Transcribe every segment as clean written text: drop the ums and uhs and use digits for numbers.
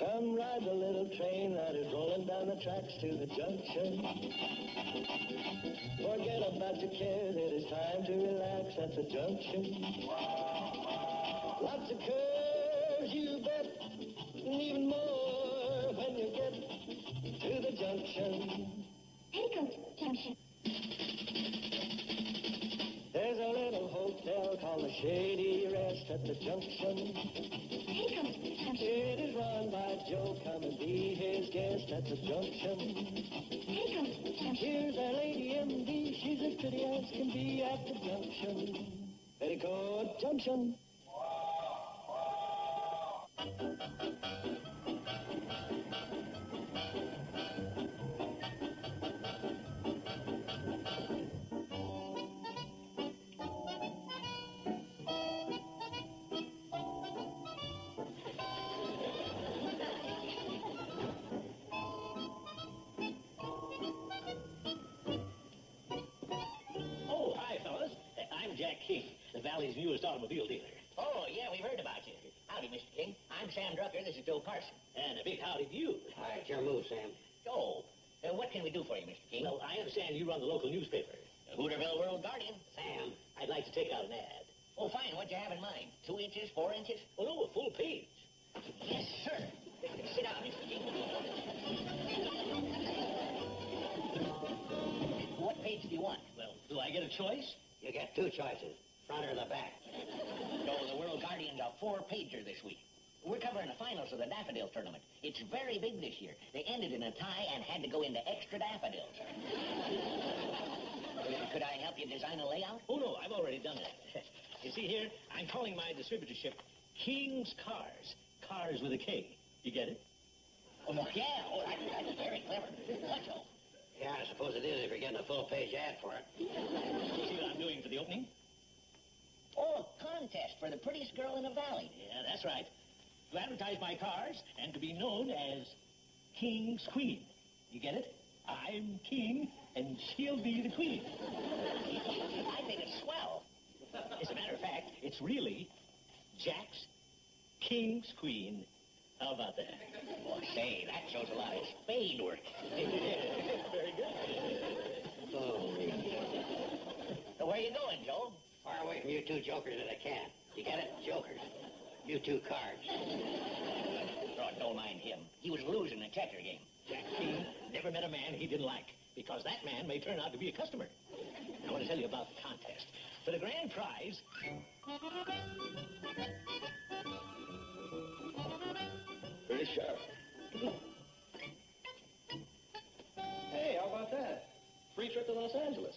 Come ride the little train that is rolling down the tracks to the junction. Forget about your cares, it is time to relax at the junction. Lots of curves, you bet, and even more when you get to the junction. Petticoat Junction. There's a little hotel called the Shady Rest at the junction. Petticoat Junction. It is run by Joe. Come and be his guest at the junction. Petticoat Junction. Here's our lady M.D. She's as pretty as can be at the junction. Petticoat Junction. King, the Valley's newest automobile dealer. Oh, yeah, we've heard about you. Howdy, Mr. King. I'm Sam Drucker. This is Joe Carson. And a big howdy to you. Hi, it's your move, Sam. Joe, what can we do for you, Mr. King? Well, I understand you run the local newspaper. The Hooterville World Guardian. Sam, I'd like to take out an ad. Oh, fine. What'd you have in mind? 2 inches, 4 inches? Oh, no, a full page. Yes, sir. Sit down, Mr. King. What page do you want? Well, do I get a choice? You get 2 choices, front or the back. So the World Guardian's a 4-pager this week. We're covering the finals of the daffodil tournament. It's very big this year. They ended in a tie and had to go into extra daffodils. Could I help you design a layout? Oh, no, I've already done that. You see here, I'm calling my distributorship King's Cars. Cars with a K. You get it? Oh, yeah. Oh, that's very clever. What, Joe? Yeah, I suppose it is if you're getting a full-page ad for it. See what I'm doing for the opening? Oh, a contest for the prettiest girl in the valley. Yeah, that's right. To advertise my cars and to be known as King's Queen. You get it? I'm king, and she'll be the queen. I think it's swell. As a matter of fact, it's really Jack's King's Queen. How about that? Oh, say, that shows a lot of spade work. Very good. Oh, So where you going, Joe? far away from you 2 jokers as I can. You get it? Jokers. You 2 cards. Oh, don't mind him. He was losing the checker game. Jack King never met a man he didn't like, because that man may turn out to be a customer. I want to tell you about the contest. For the grand prize... Pretty sharp. Hey, how about that? Free trip to Los Angeles.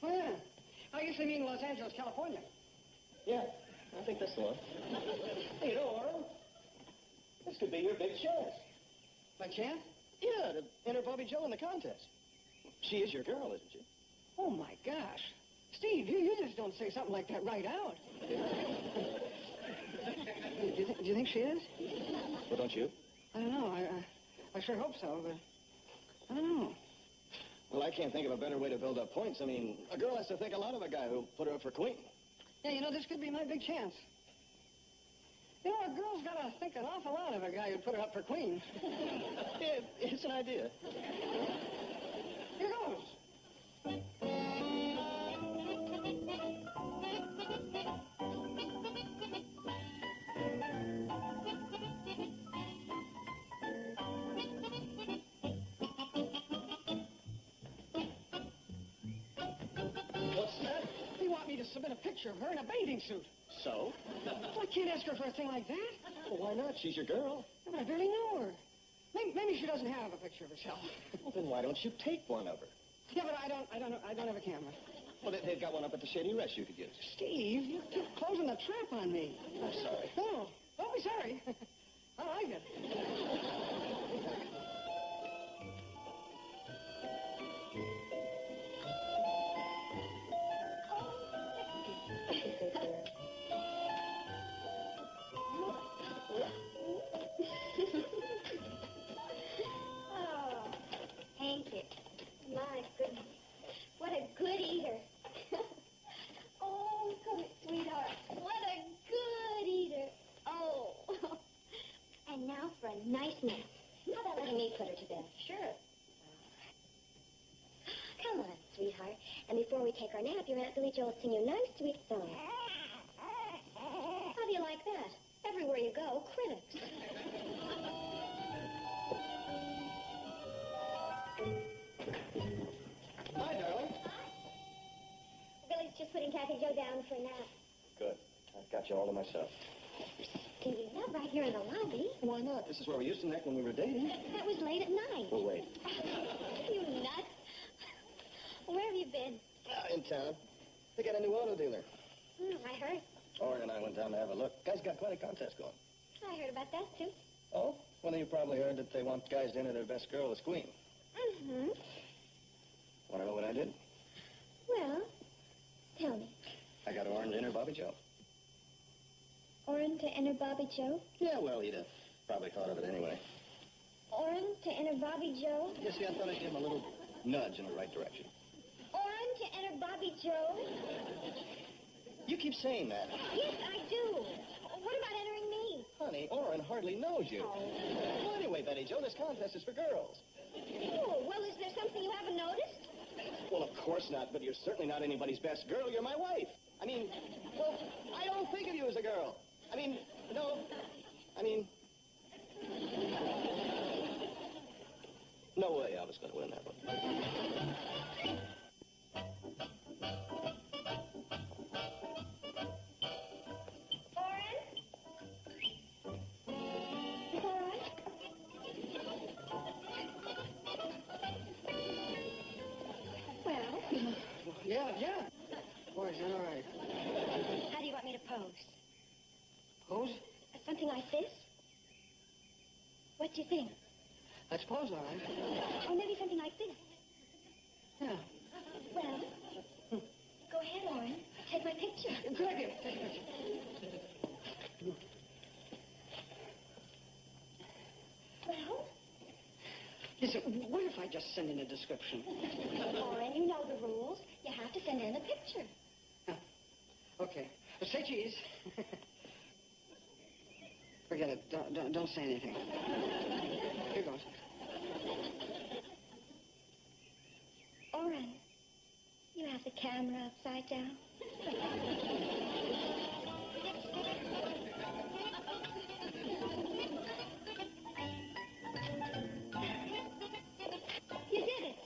Oh, yeah. I guess they mean Los Angeles, California. Yeah, I think that's the one. Hey, you know, Orel, this could be your big chance. My chance? Yeah, to enter Bobby Joe in the contest. She is your girl, isn't she? Oh, my gosh. Steve, you just don't say something like that right out. Do you think she is? Well, don't you? I don't know. I sure hope so, but I don't know. Well, I can't think of a better way to build up points. I mean, a girl has to think a lot of a guy who'll put her up for queen. Yeah, you know, this could be my big chance. You know, a girl's got to think an awful lot of a guy who'd put her up for queen. Yeah, it's an idea. Here goes. What's that? You want me to submit a picture of her in a bathing suit? So? Well, I can't ask her for a thing like that. Well, why not? She's your girl. Yeah, but I barely know her. Maybe she doesn't have a picture of herself. Well, then why don't you take one of her? Yeah, but I don't have a camera. Well, they've got one up at the Shady Rest you could use. Steve, you keep closing the trap on me. I'm sorry. No, don't be sorry. I like it. Oh, thank you. My goodness. What a good eater. Oh, come here, sweetheart. What a good eater. Oh. And now for nice nap. How about letting me put her to bed? Sure. Come on, sweetheart. And before we take our nap, your Aunt Billy Jo will sing you a nice, sweet song. How do you like that? Everywhere you go, critics. Hi, darling. Billy's just putting Kathy Jo down for a nap. Good. I've got you all to myself. Stevie, not right here in the lobby. Why not? This is where we used to neck when we were dating. That was late at night. Well, wait. You nuts. Where have you been? In town. They got a new auto dealer. I heard. Orrin and I went down to have a look. Guys got quite a contest going. I heard about that, too. Oh? Well, then you probably heard that they want guys to enter their best girl as queen. Mm-hmm. Want to know what I did? Well, tell me. I got Orrin to enter Bobby Joe. Orrin to enter Bobby Joe? Yeah, well, he'd have probably thought of it anyway. Orrin to enter Bobby Joe? You see, I thought I'd give him a little nudge in the right direction. Orrin to enter Bobby Joe? You keep saying that. Yes, I do. What about entering me? Honey, Orrin hardly knows you. Well, anyway, Betty Joe, this contest is for girls. Oh, well, is there something you haven't noticed? Well, of course not, but you're certainly not anybody's best girl. You're my wife. I mean, well, I don't think of you as a girl. I mean, no, no way I was going to win that one. Orrin? Is that all right? Well, Yeah. Boy, is that all right. how do you want me to pose? Pose? Something like this? What do you think? Let's pose, all right. Or maybe something like this. Yeah. Well, go ahead, Orrin. Take my picture. Good idea. Take a picture. Well, Listen, what if I just send in a description? Orrin, you know the rules. You have to send in a picture. Okay. Say cheese. Forget it. Don't say anything. Here goes. Orrin, you have the camera upside down. You did it.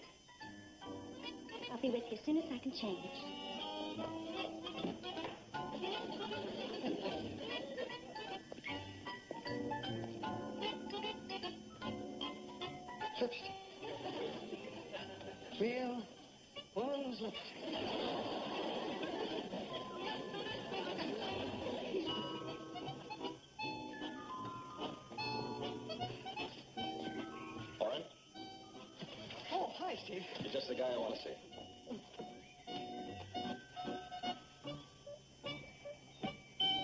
I'll be with you as soon as I can change. Lipstick. Real woman's lipstick. Orrin, Oh, hi, Steve. you're just the guy I want to see.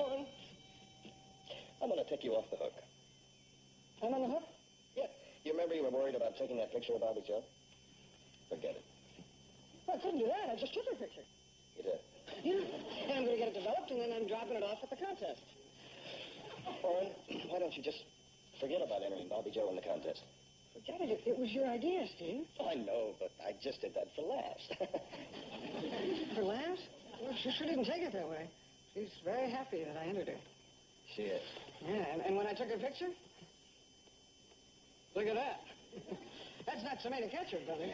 Orrin, I'm going to take you off the hook. I'm on the hook? Yeah. You remember you were worried about taking that picture of Bobby Joe? Forget it. Well, I couldn't do that. I just took her picture. You did. Yeah. And I'm going to get it developed, and then I'm dropping it off at the contest. Orrin, why don't you just forget about entering Bobby Joe in the contest? Forget it. It was your idea, Steve. I know, but I just did that for laughs. For laughs? Well, she didn't take it that way. She's very happy that I entered her. She is. Yeah, and when I took her picture, look at that. That's not tomato ketchup, brother.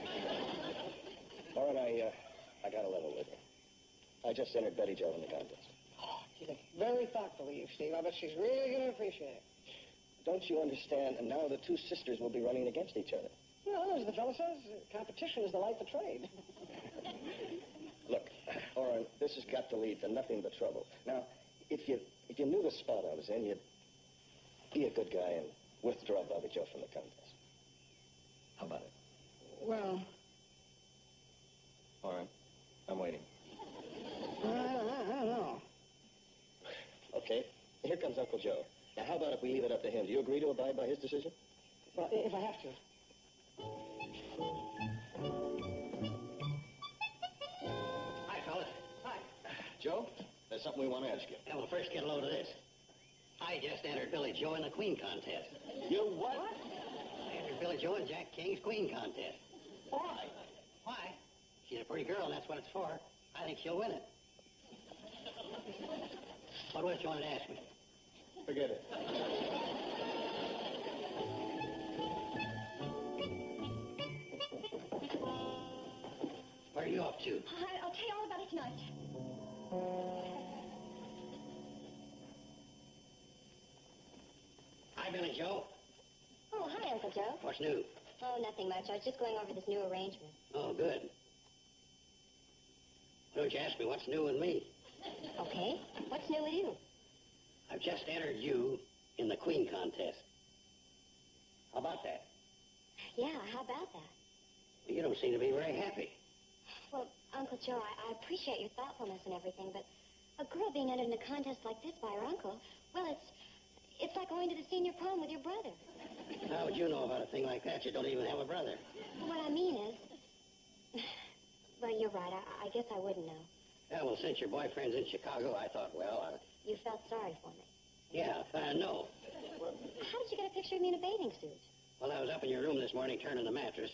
Orrin, I got a level with her. I just entered Betty Joe in the contest. She's very thoughtful of you, Steve. I bet she's really going to appreciate it. Don't you understand? And now the two sisters will be running against each other. Well, as the fellow says, competition is the life of trade. Look, Orrin, this has got to lead to nothing but trouble. Now, if you knew the spot I was in, you'd be a good guy and withdraw Bobby Joe from the contest. How about it? Well, Orrin, I'm waiting. I don't know. Okay, here comes Uncle Joe. Now, how about if we leave it up to him? Do you agree to abide by his decision? Well, if I have to. Hi, fellas. Hi. Joe, there's something we want to ask you. Yeah, well, first get a load of this. I just entered Billy Joe in the Queen contest. You what? I entered Billy Joe in Jack King's Queen contest. Why? Why? She's a pretty girl, and that's what it's for. I think she'll win it. What was it you wanted to ask me? Forget it. Where are you off to? I'll tell you all about it tonight. Hi, Billy Joe. Oh, hi, Uncle Joe. What's new? Oh, nothing much. I was just going over this new arrangement. Oh, good. Why don't you ask me what's new with me? Okay. What's new with you? I've just entered you in the Queen contest. How about that? Yeah, how about that? Well, you don't seem to be very happy. Well, Uncle Joe, I appreciate your thoughtfulness and everything, but a girl being entered in a contest like this by her uncle, well, it's like going to the senior prom with your brother. How would you know about a thing like that? You don't even have a brother. What I mean is... Well, you're right. I guess I wouldn't know. Yeah, well, since your boyfriend's in Chicago, I thought, well, You felt sorry for me. yeah, no. How did you get a picture of me in a bathing suit? Well, I was up in your room this morning turning the mattress.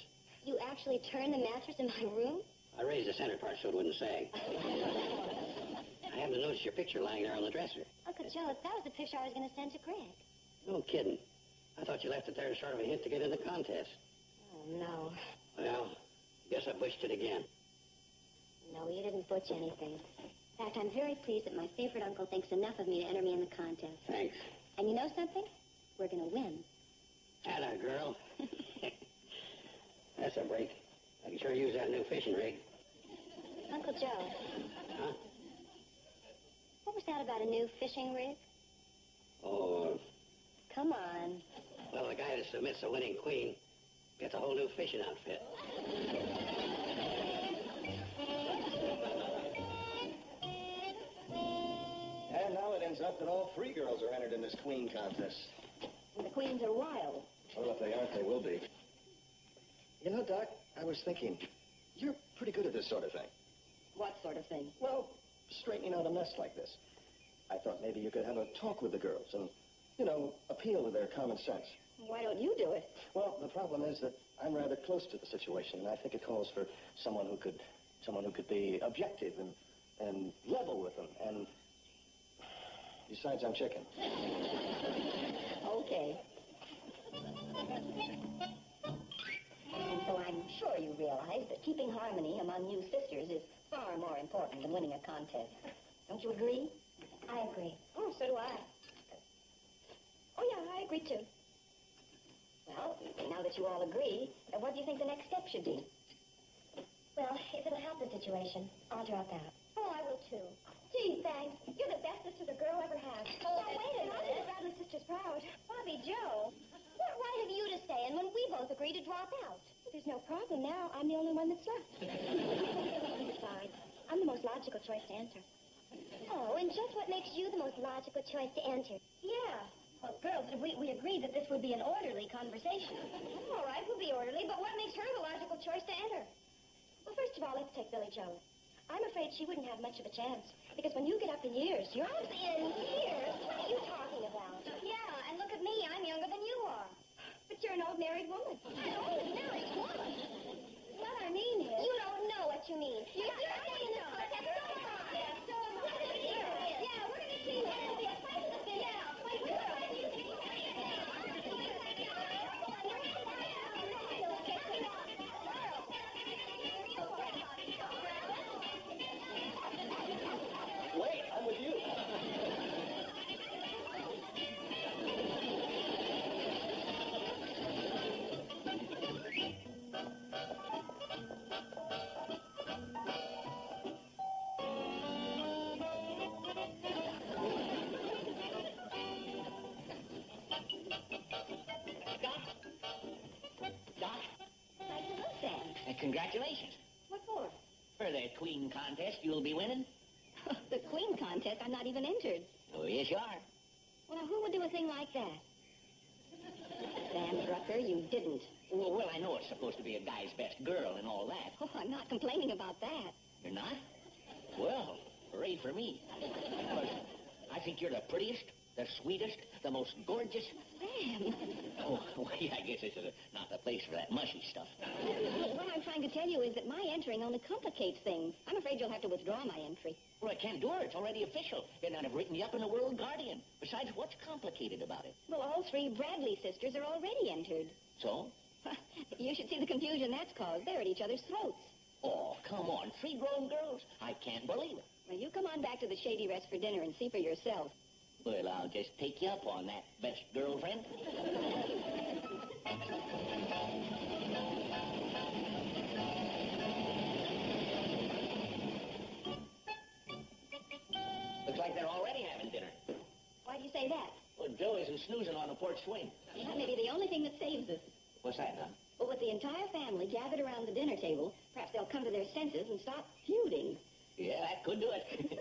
You actually turned the mattress in my room? I raised the center part so it wouldn't sag. I happened to notice your picture lying there on the dresser. Uncle Joe, that was the picture I was going to send to Greg. No kidding. I thought you left it there as sort of a hint to get in the contest. Oh, no. Well, guess I bushed it again. No, you didn't butch anything. In fact, I'm very pleased that my favorite uncle thinks enough of me to enter me in the contest. Thanks. And you know something? We're going to win. Atta, girl. That's a break. I can sure use that new fishing rig. Uncle Joe, Huh? what was that about a new fishing rig? Oh, Come on. well, the guy that submits a winning queen gets a whole new fishing outfit. And now it ends up that all three girls are entered in this Queen contest. And the queens are wild. Well, if they aren't, they will be. You know, Doc, I was thinking, you're pretty good at this sort of thing. What sort of thing? Well, straightening out a mess like this. I thought maybe you could have a talk with the girls and, appeal to their common sense. Why don't you do it? Well, the problem is that I'm rather close to the situation, and I think it calls for someone who could be objective and level with them. And besides, I'm chicken. Okay. And so I'm sure you realize that keeping harmony among you sisters is far more important than winning a contest. Don't you agree? I agree. Oh, so do I. Oh, yeah, I agree, too. Well, now that you all agree, what do you think the next step should be? Well, if it'll help the situation, I'll drop out. Oh, I will, too. Gee, thanks. You're the bestest sister girl ever had. Oh, now, wait a minute. I'm proud my sister's proud. Bobby Joe, what right have you to stay in when we both agree to drop out? There's no problem now. I'm the only one that's left. Besides, I'm the most logical choice to enter. Oh, and just what makes you the most logical choice to enter? Yeah. Well, girls, we agreed that this would be an orderly conversation. All right, we'll be orderly, but what makes her the logical choice to enter? Well, first of all, let's take Billy Joe. I'm afraid she wouldn't have much of a chance, because when you get up in years, you're... Up in years? What are you talking about? Yeah, and look at me. I'm younger than you are. But you're an old married woman. An old married woman? What I mean is... You don't know what you mean. You're saying this contest. So am I. So am I. Yeah, we're going to see that. Wait, I'm with you. Doc, congratulations. What for? For the Queen contest, you'll be winning. The Queen contest, I'm not even entered. Oh, yes, you are. Well, now, who would do a thing like that? Sam Drucker, you didn't. Well, I know it's supposed to be a guy's best girl and all that. Oh, I'm not complaining about that. You're not? Well, hooray for me. But I think you're the prettiest, The sweetest, the most gorgeous... Sam. Oh, well, yeah, I guess this is not the place for that mushy stuff. What I'm trying to tell you is that my entering only complicates things. I'm afraid you'll have to withdraw my entry. Well, I can't do it. It's already official. And I'd have written you up in the World Guardian. Besides, what's complicated about it? Well, all three Bradley sisters are already entered. So? You should see the confusion that's caused. They're at each other's throats. Oh, come on. 3 grown girls? I can't believe it. Well, you come on back to the Shady Rest for dinner and see for yourself. Well, I'll just take you up on that, best girlfriend. Looks like they're already having dinner. Why do you say that? Well, Joe isn't snoozing on the porch swing. That may be the only thing that saves us. What's that, huh? But with the entire family gathered around the dinner table, perhaps they'll come to their senses and stop feuding. Yeah, that could do it.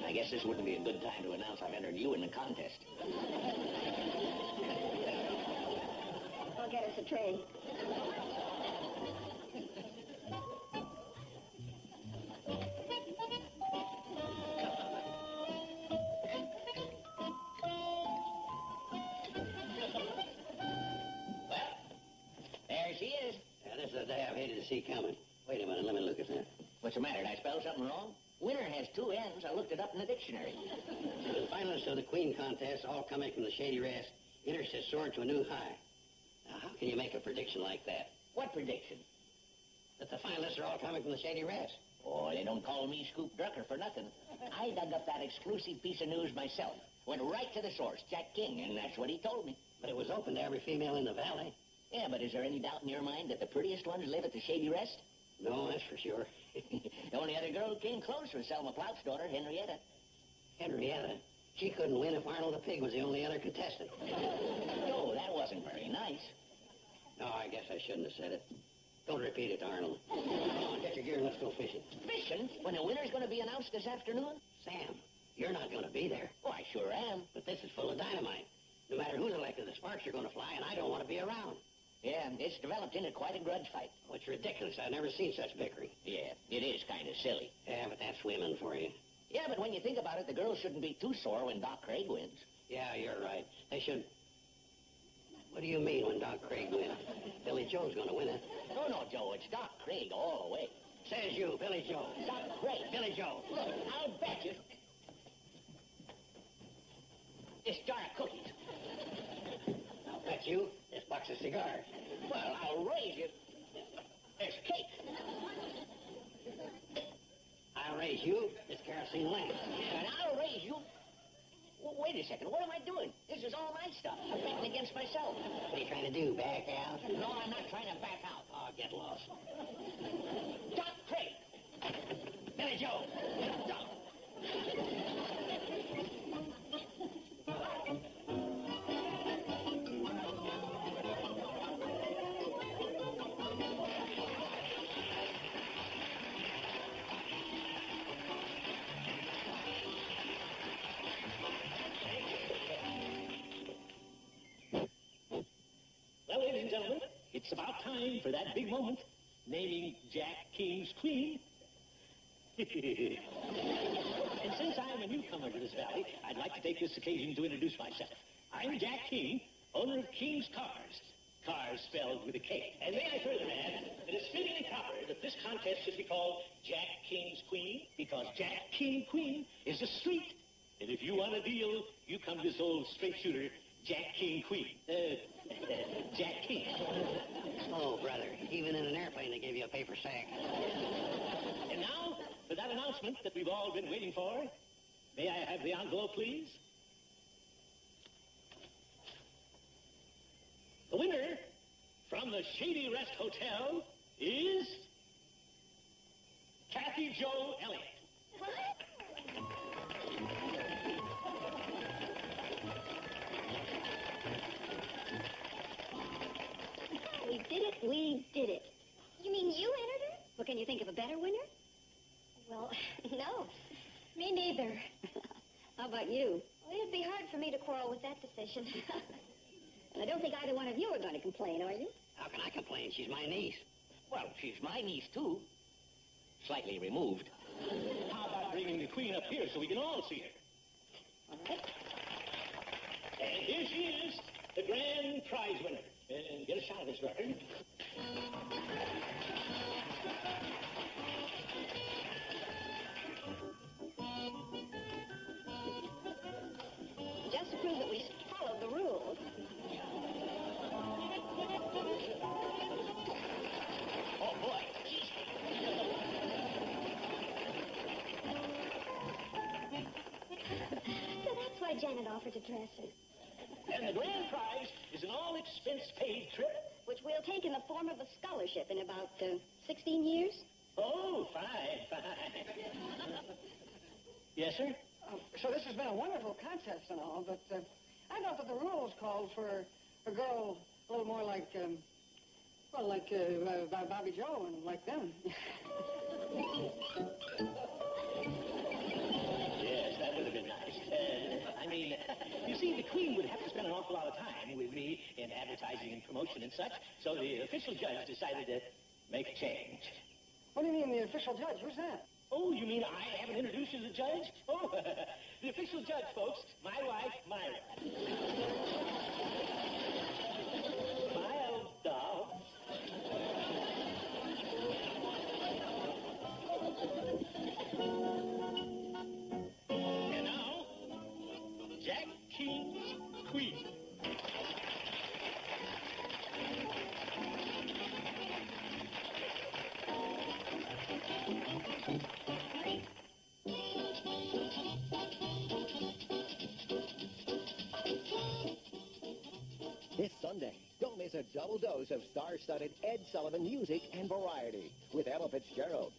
I guess this wouldn't be a good time to announce I've entered you in the contest. I'll get us a tray. There she is. Now, this is the day I've hated to see coming. Wait a minute, let me look at that. What's the matter? Did I spell something wrong? Winner has 2 N's. I looked it up in the dictionary. The finalists of the Queen contest, all coming from the Shady Rest, interest has soared to a new high. Now, how can you make a prediction like that? What prediction? That the finalists are all coming from the Shady Rest? Oh, they don't call me Scoop Drucker for nothing. I dug up that exclusive piece of news myself. Went right to the source, Jack King, and that's what he told me. But it was open to every female in the valley. Yeah, but is there any doubt in your mind that the prettiest ones live at the Shady Rest? No, that's for sure. The only other girl who came close was Selma Plout's daughter, Henrietta. Henrietta? She couldn't win if Arnold the Pig was the only other contestant. Oh, that wasn't very nice. No, I guess I shouldn't have said it. Don't repeat it, Arnold. Come on, get your gear and let's go fishing. Fishing? When the winner's going to be announced this afternoon? Sam, you're not going to be there. Oh, I sure am. But this is full of dynamite. No matter who's elected, the sparks are going to fly, and I don't want to be around. Yeah, it's developed into quite a grudge fight. Oh, it's ridiculous. I've never seen such bickering. Yeah, it is kind of silly. Yeah, but that's women for you. Yeah, but when you think about it, the girls shouldn't be too sore when Doc Craig wins. Yeah, you're right. They should... What do you mean when Doc Craig wins? Billy Joe's going to win it. No, Joe, it's Doc Craig all the way. Says you, Billy Joe. Doc Craig. Billy Joe. Look, I'll bet you. This jar of cookies. I'll bet you this box of cigars. Well, I'll raise you. There's cake. I'll raise you this kerosene lamp. And I'll raise you. Wait a second. What am I doing? This is all my stuff. I'm betting against myself. What are you trying to do, back out? No, I'm not trying to back out. Oh, get lost. Doc Craig. Billy Joe. Doc. Well, ladies and gentlemen, it's about time for that big moment, naming Jack King's Queen. And since I'm a newcomer to this valley, I'd like to take this occasion to introduce myself. I'm Jack King, owner of King's Cars. Cars spelled with a K. And may I further add that it's fitting and proper that this contest should be called Jack King's Queen, because Jack King Queen is a street. And if you want a deal, you come to this old straight shooter, Jack King Queen. Jack King. Oh, brother, even in an airplane they give you a paper sack. And now, for that announcement that we've all been waiting for, may I have the envelope, please? The winner from the Shady Rest Hotel is Kathy Jo Elliott. We did it. You mean you entered her? Well, can you think of a better winner? Well, no. Me neither. How about you? Well, it'd be hard for me to quarrel with that decision. I don't think either one of you are going to complain, are you? How can I complain? She's my niece. Well, she's my niece, too. Slightly removed. How about bringing the Queen up here so we can all see her? All right. And here she is, the grand prize winner. And get a shot of this record. Just to prove that we followed the rules. Oh, boy. So that's why Janet offered to dress her. And the grand prize is an all-expense-paid trip. Which we'll take in the form of a scholarship in about 16 years. Oh, fine, fine. Yes, sir? So this has been a wonderful contest and all, but I thought that the rules called for a girl a little more like, Bobby Joe and like them. Yes, that would have been nice. You see, the Queen would have to spend an awful lot of time with me in advertising and promotion and such, so the official judge decided to make a change. What do you mean, the official judge? Who's that? Oh, you mean I haven't introduced you to the judge? Oh, the official judge, folks, my wife, Myra. My old doll. And now, Jack King's Queen. This Sunday, don't miss a double dose of star-studded Ed Sullivan music and variety with Ella Fitzgerald,